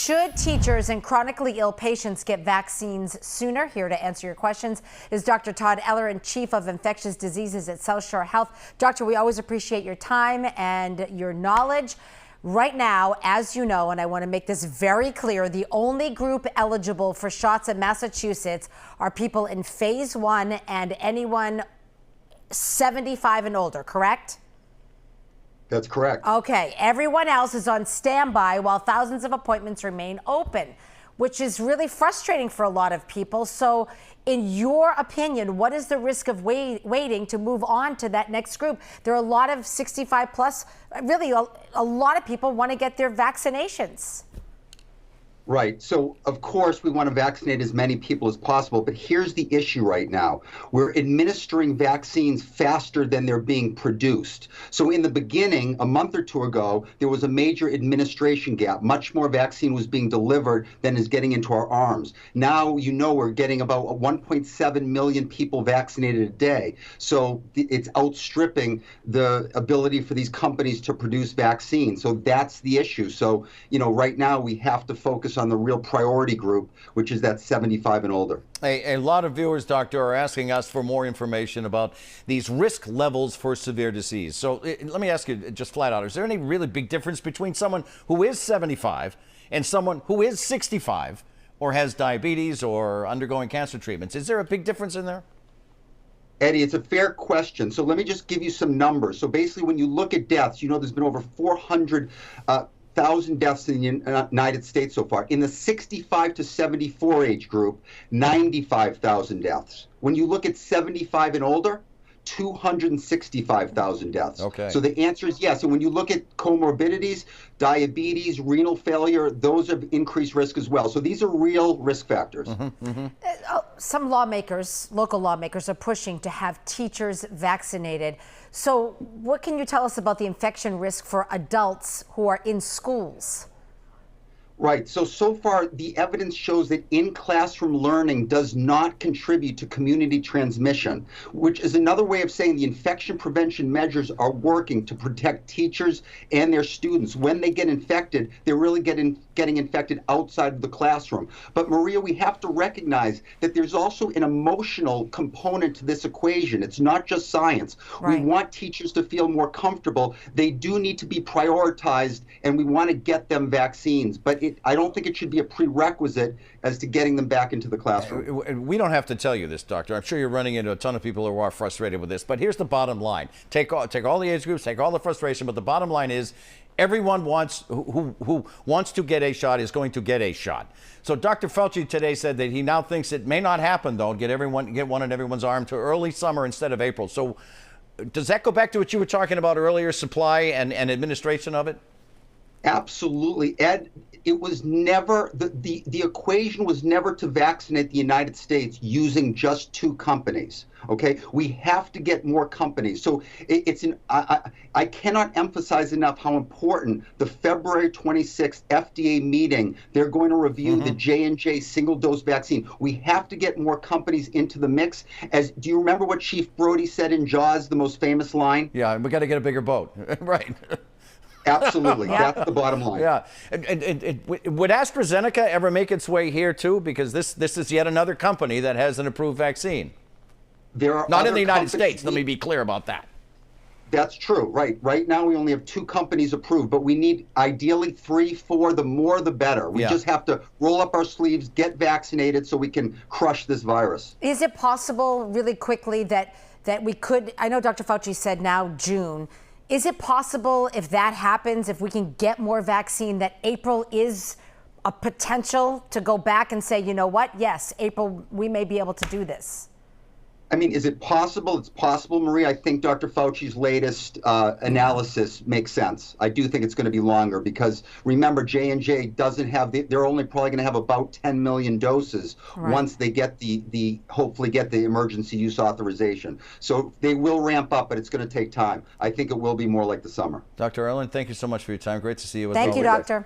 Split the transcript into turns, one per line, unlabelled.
Should teachers and chronically ill patients get vaccines sooner? Here to answer your questions is Dr. Todd Ellerin, Chief of Infectious Diseases at South Shore Health. Doctor, we always appreciate your time and your knowledge. Right now, as you know, and I want to make this very clear, the only group eligible for shots in Massachusetts are people in phase 1 and anyone 75 and older, correct?
That's correct.
Okay, everyone else is on standby while thousands of appointments remain open, which is really frustrating for a lot of people. So in your opinion, what is the risk of waiting to move on to that next group? There are a lot of 65 plus, really a lot of people want to get their vaccinations.
Right. So, of course, we want to vaccinate as many people as possible. But here's the issue right now. We're administering vaccines faster than they're being produced. So in the beginning, a month or two ago, there was a major administration gap. Much more vaccine was being delivered than is getting into our arms. Now, we're getting about 1.7 million people vaccinated a day. So it's outstripping the ability for these companies to produce vaccines. So that's the issue. So, right now we have to focus on the real priority group, which is that 75 and older.
A lot of viewers, Doctor, are asking us for more information about these risk levels for severe disease. So let me ask you just flat out, is there any really big difference between someone who is 75 and someone who is 65 or has diabetes or undergoing cancer treatments? Is there a big difference in there?
Eddie, it's a fair question. So let me just give you some numbers. So basically, when you look at deaths, there's been over 400,000 deaths in the United States so far. In the 65 to 74 age group, 95,000 deaths. When you look at 75 and older, 265,000 deaths.
Okay.
So the answer is yes. And when you look at comorbidities, diabetes, renal failure, those have increased risk as well. So these are real risk factors.
Some lawmakers, local lawmakers, are pushing to have teachers vaccinated. So what can you tell us about the infection risk for adults who are in schools?
Right. So far, the evidence shows that in-classroom learning does not contribute to community transmission, which is another way of saying the infection prevention measures are working to protect teachers and their students. When they get infected, they're really getting infected outside of the classroom. But Maria, we have to recognize that there's also an emotional component to this equation. It's not just science. Right. We want teachers to feel more comfortable. They do need to be prioritized, and we want to get them vaccines. But I don't think it should be a prerequisite as to getting them back into the classroom.
We don't have to tell you this, Doctor. I'm sure you're running into a ton of people who are frustrated with this. But here's the bottom line. Take all the age groups, take all the frustration, but the bottom line is everyone who wants to get a shot is going to get a shot. So Dr. Fauci today said that he now thinks it may not happen, though, get one in everyone's arm to early summer instead of April. So does that go back to what you were talking about earlier, supply and administration of it?
Absolutely, Ed. It was never, the equation was never to vaccinate the United States using just 2 companies. Okay, we have to get more companies. So I cannot emphasize enough how important the February 26th FDA meeting. They're going to review the J&J single dose vaccine. We have to get more companies into the mix. Do you remember what Chief Brody said in Jaws, the most famous line?
Yeah, we got to get a bigger boat. Right.
Absolutely. That's the bottom line.
Yeah. Would AstraZeneca ever make its way here, too? Because this is yet another company that has an approved vaccine.
There are
not in the United States. Let me be clear about that.
That's true. Right now, we only have 2 companies approved, but we need ideally 3, 4. The more, the better. We just have to roll up our sleeves, get vaccinated so we can crush this virus.
Is it possible, really quickly, that we could, I know Dr. Fauci said now June, is it possible, if that happens, if we can get more vaccine, that April is a potential to go back and say, you know what, yes, April, we may be able to do this?
I mean, is it possible? It's possible, Marie. I think Dr. Fauci's latest analysis makes sense. I do think it's going to be longer because, remember, J&J doesn't have, they're only probably going to have about 10 million doses once they get hopefully get the emergency use authorization. So they will ramp up, but it's going to take time. I think it will be more like the summer.
Dr. Ellerin, thank you so much for your time. Great to see you.
Thank you, Doctor.